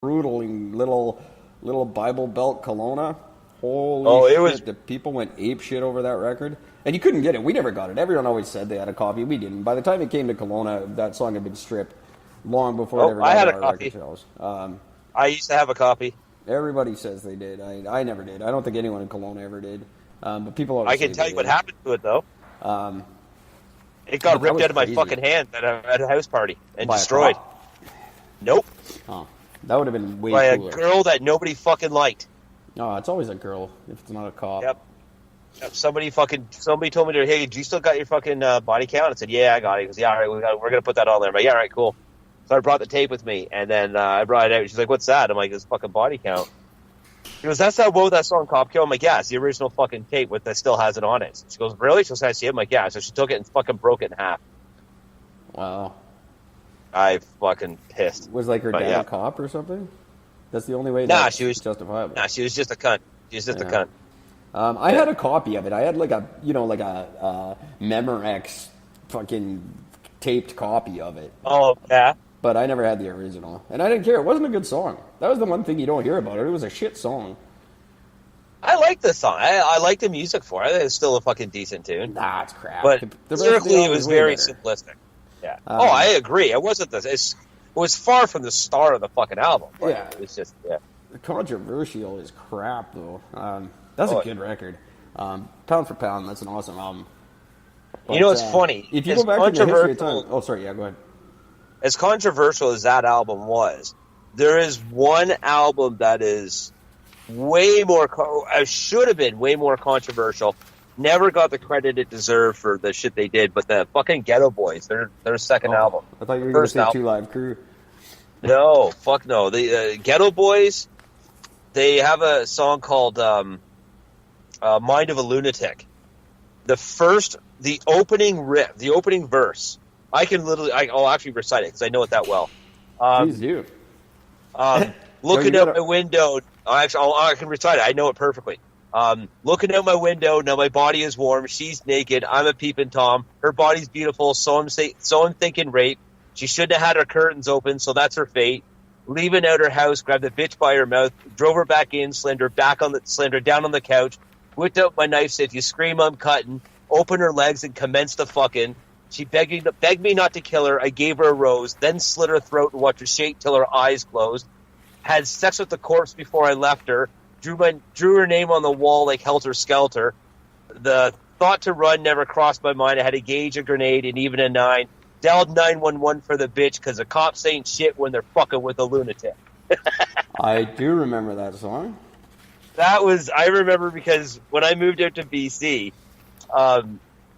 brutal in little Bible Belt Kelowna. Oh, Holy it was. shit! The people went ape shit over that record, and you couldn't get it. We never got it. Everyone always said they had a copy. We didn't. By the time it came to Kelowna, that song had been stripped long before it Oh, ever I got had to a our record copy. sales. I used to have a copy. Everybody says they did. I never did. I don't think anyone in Kelowna ever did. But people always I say can tell they you what did. happened to it though. Um, It but got that ripped was out of my crazy. fucking hand at a house party and By a destroyed. cop? Nope, Oh, that would have been way by a cooler. girl that nobody fucking liked. No, it's always a girl if it's not a cop. Yep. Yep. Somebody told me, hey, do you still got your fucking body count? I said, yeah, I got it. He goes, yeah, all right, we're gonna put that on there. But yeah, all right, cool. So I brought the tape with me, and then I brought it out. She's like, what's that? I'm like, it's fucking body count. She goes, that's that that song Cop Kill. I'm like, yeah, it's the original fucking tape that still has it on it. She goes, really? She goes, I see it. I'm like, yeah. So she took it and fucking broke it in half. Wow. I fucking pissed. Was like her But dad yeah. a cop or something? That's the only way Nah, that's she was justifiable. she was just a cunt. She was just a Yeah. cunt. I had a copy of it. I had like a Memorex fucking taped copy of it, Oh yeah. but I never had the original, and I didn't care. It wasn't a good song. That was the one thing you don't hear about it. It was a shit song. I like the song. I like the music for it. It's still a fucking decent tune. Nah, it's crap. But The rest of the lyrically, it album was is way very better. simplistic. Yeah. Um, I agree. It wasn't it was far from the star of the fucking album. But Yeah. It's just yeah. Controversial is crap though. That's Oh, a good record. Pound for pound, that's an awesome album. You know, But, it's funny. If you As go back to the history of controversial- time, oh sorry, yeah, go ahead. As controversial as that album was, there is one album that is way more. Should have been way more controversial. Never got the credit it deserved for the shit they did. But the fucking Ghetto Boys, their second album. I thought you were going to First say album. Two Live Crew. No, fuck no. The Ghetto Boys, they have a song called "Mind of a Lunatic." The opening riff, the opening verse. I can literally, I'll actually recite it because I know it that well. Please do. Looking you out gotta- my window, I can recite it. I know it perfectly. Looking out my window, now my body is warm. She's naked. I'm a peeping Tom. Her body's beautiful. So I'm thinking rape. She shouldn't have had her curtains open, so that's her fate. Leaving out her house, grabbed the bitch by her mouth, drove her back in, slammed her down on the couch, whipped out my knife, said, "If you scream, I'm cutting." Opened her legs and commenced the fucking. She begged me not to kill her. I gave her a rose, then slit her throat and watched her shake till her eyes closed. Had sex with the corpse before I left her. Drew her name on the wall like helter skelter. The thought to run never crossed my mind. I had a gauge, a grenade, and even a 9. Dialed 911 for the bitch because the cops ain't shit when they're fucking with a lunatic. I do remember that song. I remember because when I moved out to BC,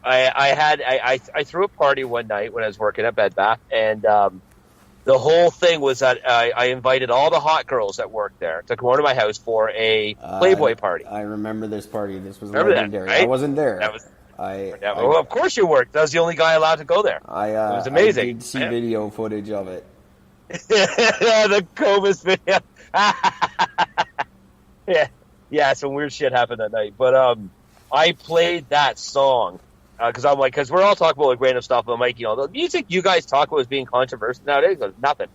I threw a party one night when I was working at Bed Bath, and the whole thing was that I invited all the hot girls that worked there to come over to my house for a Playboy party. I remember this party. This was Remember that, legendary. right? I wasn't there. That was I, of course you worked. That was the only guy allowed to go there. I, It was amazing. I did see video footage of it. The Comus video. yeah, some weird shit happened that night. But I played that song because we're all talking about like random stuff. I'm like, the music you guys talk about as being controversial nowadays, goes nothing.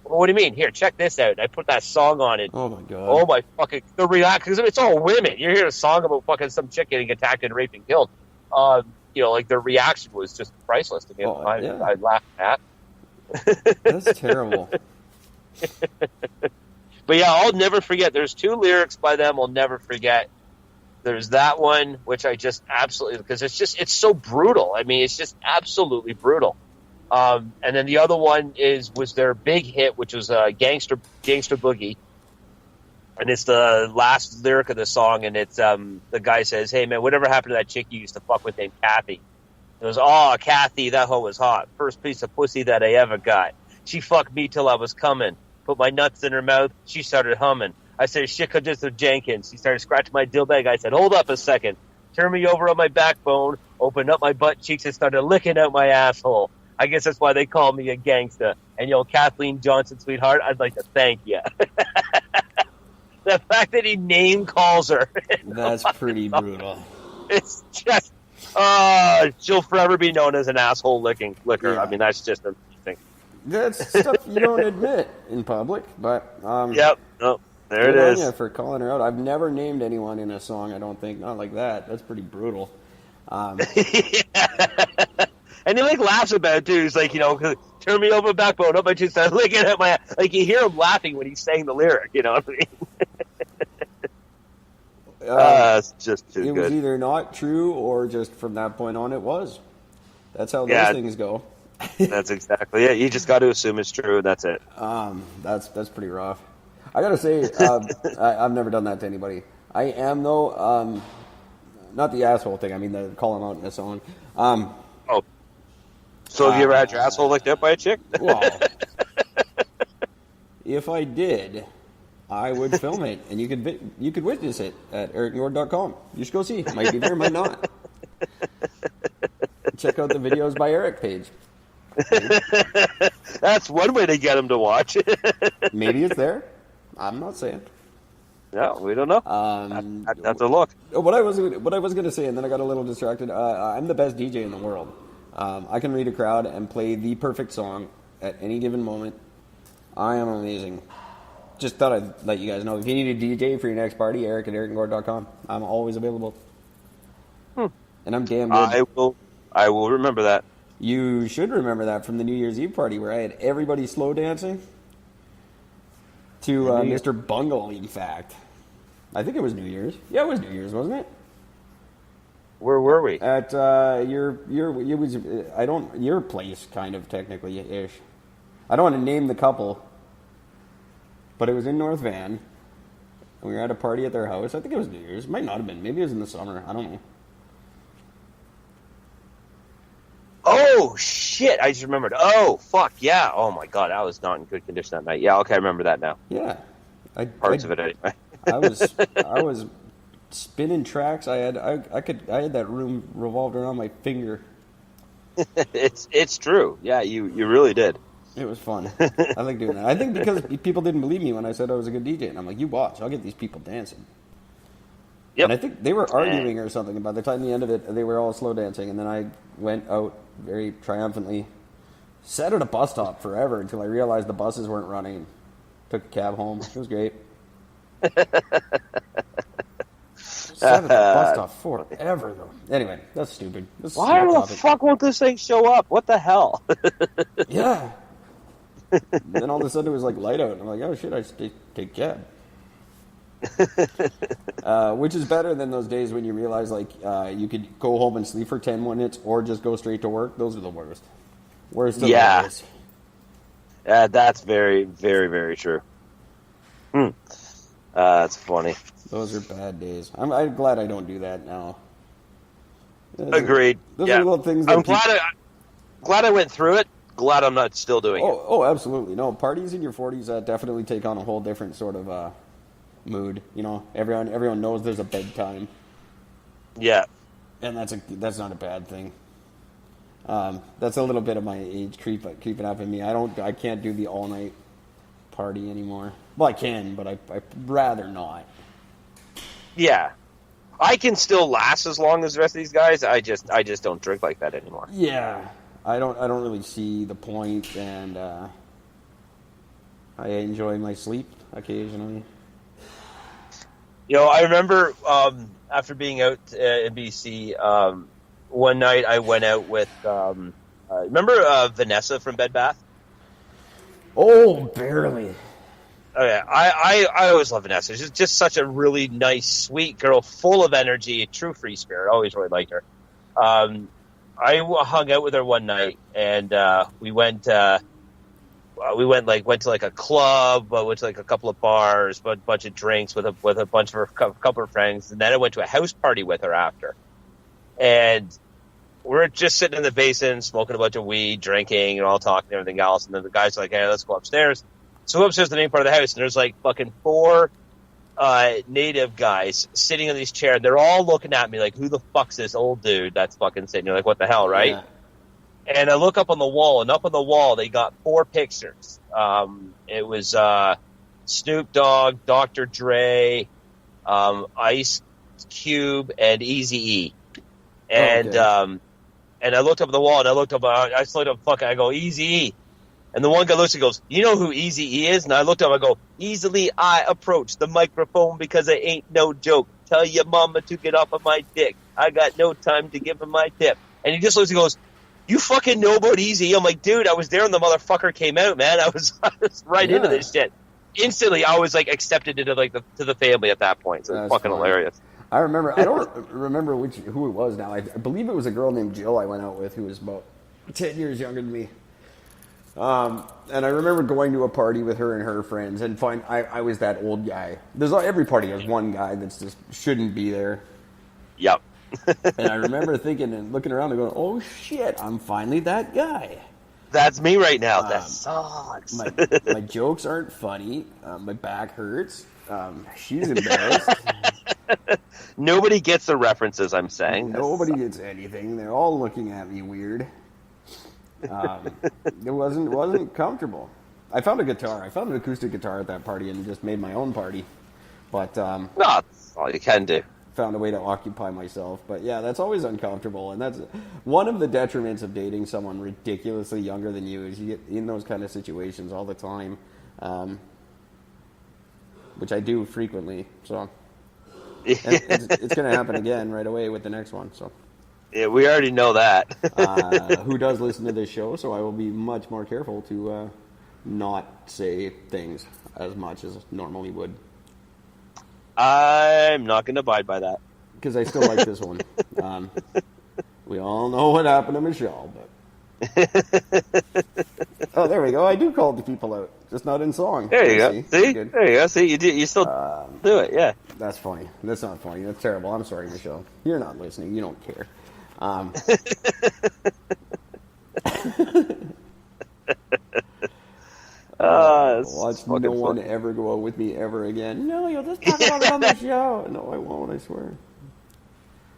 Well, what do you mean? Here, check this out. I put that song on it. Oh my god. Oh my fucking the relax because it's all women. You're hearing a song about fucking some chick getting attacked and raped and killed. Like the reaction was just priceless to me. Oh, yeah. I laughed at. That's terrible. But yeah, I'll never forget. There's 2 lyrics by them I'll never forget. There's that one, which I just absolutely, because it's so brutal. I mean, it's just absolutely brutal. And then the other one was their big hit, which was Gangster Boogie. And it's the last lyric of the song, and it's the guy says, "Hey man, whatever happened to that chick you used to fuck with named Kathy?" It was, "Oh, Kathy, that hoe was hot. First piece of pussy that I ever got. She fucked me till I was coming. Put my nuts in her mouth. She started humming. I said, shit, just Jenkins." She started scratching my dill bag. I said, "Hold up a second. Turned me over on my backbone, opened up my butt cheeks, and started licking out my asshole. I guess that's why they call me a gangsta. And Kathleen Johnson, sweetheart, I'd like to thank you." The fact that he name calls her. That's pretty brutal. It's just, she'll forever be known as an asshole licker. Yeah. I mean, that's just amazing. That's stuff you don't admit in public, but Yep. Oh, there it good on is. you for calling her out. I've never named anyone in a song. I don't think, not like that. That's pretty brutal. And he like laughs about it too. He's like, turn me over backbone, up my two sides, looking at my, like you hear him laughing when he's saying the lyric. You know what I mean? It's just too It good. was either not true or just from that point on it was. That's how those things go. That's exactly it. You just got to assume it's true, and that's it. That's pretty rough. I gotta say, I've never done that to anybody. I am though, not the asshole thing. I mean the calling out in a song. So have you ever had your asshole licked up by a chick? Well, if I did, I would film it, and you could witness it at ericgord.com. You should go see. Might be there, might not. Check out the videos by Eric page. That's one way to get him to watch. Maybe it's there. I'm not saying. No, we don't know. That's a look. What I was going to say, and then I got a little distracted. I'm the best DJ in the world. I can read a crowd and play the perfect song at any given moment. I am amazing. Just thought I'd let you guys know. If you need a DJ for your next party, Eric at ericandgord.com. I'm always available. And I'm damn good. I will remember that. You should remember that from the New Year's Eve party where I had everybody slow dancing to Mr. Bungle, in fact. I think it was New Year's. Yeah, it was New Year's, wasn't it? Where were we? At your place, kind of technically ish. I don't want to name the couple, but it was in North Van. And we were at a party at their house. I think it was New Year's. It might not have been. Maybe it was in the summer. I don't know. Oh shit! I just remembered. Oh fuck yeah! Oh my god, I was not in good condition that night. Yeah, okay, I remember that now. Yeah, Parts of it anyway. I was spinning tracks. I had that room revolved around my finger. It's true. Yeah, you really did. It was fun. I like doing that. I think because people didn't believe me when I said I was a good DJ, and I'm like, you watch, I'll get these people dancing. Yep. And I think they were arguing or something. And by the time the end of it, they were all slow dancing, and then I went out very triumphantly, sat at a bus stop forever until I realized the buses weren't running. Took a cab home. It was great. Sat at the bus stop forever, though. Anyway, that's stupid. Why the fuck won't this thing show up? What the hell? Yeah. Then all of a sudden it was like light out. And I'm like, oh shit, I should take cab. Which is better than those days when you realize like you could go home and sleep for 10 minutes or just go straight to work. Those are the worst. Worst of the worst. That's very, very, very true. That's funny. Those are bad days. I'm glad I don't do that now. Agreed. Those are little things that I'm glad I went through it. Glad I'm not still doing it. Oh, absolutely. No, parties in your 40s definitely take on a whole different sort of mood. You know, everyone knows there's a bedtime. Yeah. And that's not a bad thing. That's a little bit of my age creeping up in me. I can't do the all night party anymore. Well, I can, but I'd rather not. Yeah, I can still last as long as the rest of these guys. I just don't drink like that anymore. Yeah, I don't really see the point, and I enjoy my sleep occasionally. You know, I remember after being out in BC, one night I went out with. Remember Vanessa from Bed Bath? Oh, barely. Oh yeah, I always love Vanessa. She's just such a really nice, sweet girl, full of energy, a true free spirit. Always really liked her. I hung out with her one night, and we went to like a club, went to like a couple of bars, a bunch of drinks with a bunch of her couple of friends, and then I went to a house party with her after. And we're just sitting in the basin, smoking a bunch of weed, drinking, and all talking and everything else. And then the guys are like, "Hey, let's go upstairs." So we go upstairs to the main part of the house, and there's like fucking 4 native guys sitting in these chairs. They're all looking at me like, "Who the fuck's this old dude that's fucking sitting?" You're like, "What the hell, right?" Yeah. And I look up on the wall, and up on the wall they got 4 pictures. It was Snoop Dogg, Dr. Dre, Ice Cube, and Eazy-E. And and I looked up at the wall, and I just looked up, fuck, I go, Eazy-E. And the one guy looks and goes, you know who Eazy-E is? And I looked at him, I go, easily I approach the microphone because it ain't no joke. Tell your mama to get off of my dick. I got no time to give him my tip. And he just looks and goes, you fucking know about Eazy-E? I'm like, dude, I was there when the motherfucker came out, man. I was right into this shit. Instantly, I was like accepted into like to the family at that point. So it was fucking hilarious. I remember. I don't remember who it was now. I believe it was a girl named Jill I went out with who was about 10 years younger than me. And I remember going to a party with her and her friends and I was that old guy. Every party has one guy that just shouldn't be there. Yep. And I remember thinking and looking around and going, "Oh shit, I'm finally that guy." That's me right now. That sucks. My jokes aren't funny. My back hurts. She's embarrassed. Nobody gets the references I'm saying. Nobody gets anything. They're all looking at me weird. It wasn't comfortable. I found a guitar. I found an acoustic guitar at that party and just made my own party. But no, that's all you can do. Found a way to occupy myself. But yeah, that's always uncomfortable, and that's one of the detriments of dating someone ridiculously younger than you is you get in those kind of situations all the time, which I do frequently. So it's going to happen again right away with the next one. So yeah, we already know that. Who does listen to this show? So I will be much more careful to not say things as much as normally would. I'm not going to abide by that. Because I still like this one. We all know what happened to Michelle, but... Oh, there we go. I do call the people out. Just not in song. There you go. See? There you go. See, you still do it, yeah. That's funny. That's not funny. That's terrible. I'm sorry, Michelle. You're not listening. You don't care. Watch no one ever go out with me ever again. No, you'll just talk about it on the show. No, I won't, I swear.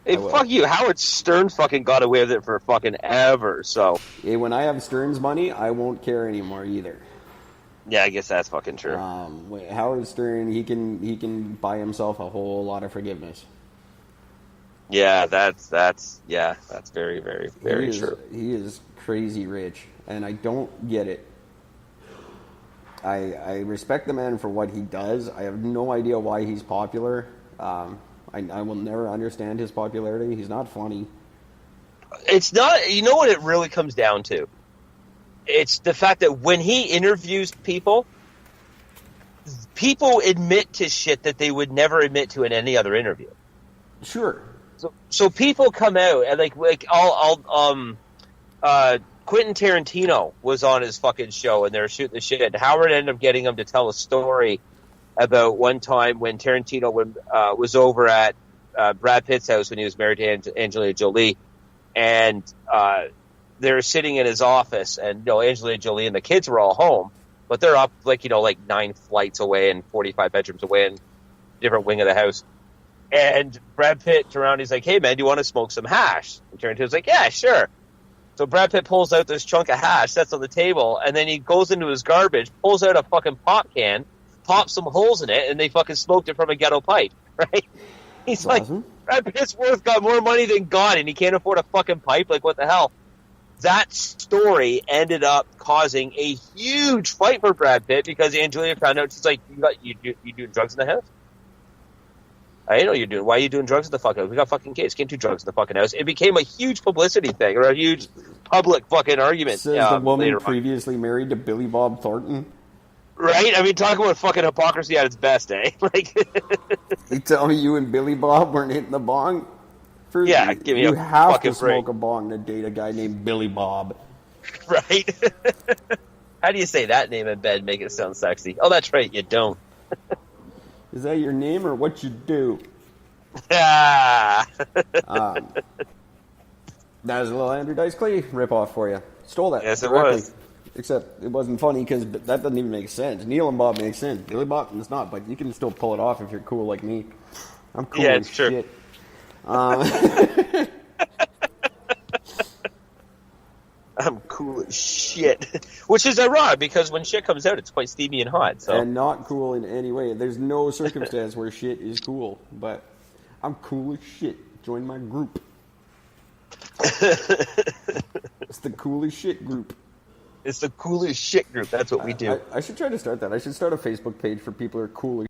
Hey, fuck you. Howard Stern fucking got away with it for fucking ever, so. Hey, when I have Stern's money, I won't care anymore either. Yeah, I guess that's fucking true. Howard Stern, he can buy himself a whole lot of forgiveness. Yeah, that's very, very, very true. He is crazy rich, and I don't get it. I respect the man for what he does. I have no idea why he's popular. I will never understand his popularity. He's not funny. It's not. You know what it really comes down to? It's the fact that when he interviews people admit to shit that they would never admit to in any other interview. Sure. So people come out and like Quentin Tarantino was on his fucking show and they were shooting the shit. And Howard ended up getting him to tell a story about one time when Tarantino was over at Brad Pitt's house when he was married to Angelina Jolie, and they were sitting in his office, and Angelina Jolie and the kids were all home, but they're up like 9 flights away and 45 bedrooms away in a different wing of the house. And Brad Pitt turned around, he's like, "Hey man, do you want to smoke some hash?" And Tarantino's like, "Yeah, sure." So Brad Pitt pulls out this chunk of hash, sets on the table, and then he goes into his garbage, pulls out a fucking pop can, pops some holes in it, and they fucking smoked it from a ghetto pipe, right? He's That's like, awesome. Brad Pitt's got more money than God, and he can't afford a fucking pipe? Like, what the hell? That story ended up causing a huge fight for Brad Pitt because Angelina found out, she's like, you doing drugs in the house? I didn't know you're doing. Why are you doing drugs in the fucking house? We got fucking kids. Can't do drugs in the fucking house. It became a huge publicity thing or a huge public fucking argument. Says the woman previously married to Billy Bob Thornton. Right? I mean, talk about fucking hypocrisy at its best, eh? Like, you tell me you and Billy Bob weren't hitting the bong? Yeah, give me you a have fucking to smoke break. a bong to date a guy named Billy Bob. Right? How do you say that name in bed and make it sound sexy? Oh, that's right, you don't. Is that your name or what you do? Ah. That was a little Andrew Dice Clay ripoff for you. Stole that. Yes, it directly. was. Except it wasn't funny because that doesn't even make sense. Neil and Bob makes sense. Billy Bob does not, but you can still pull it off if you're cool like me. I'm cool as shit. I'm cool as shit. Which is ironic because when shit comes out, it's quite steamy and hot. So. And not cool in any way. There's no circumstance where shit is cool, but I'm cool as shit. Join my group. It's the coolest shit group. It's the coolest shit group. That's what we do. I should try to start that. I should start a Facebook page for people who are cool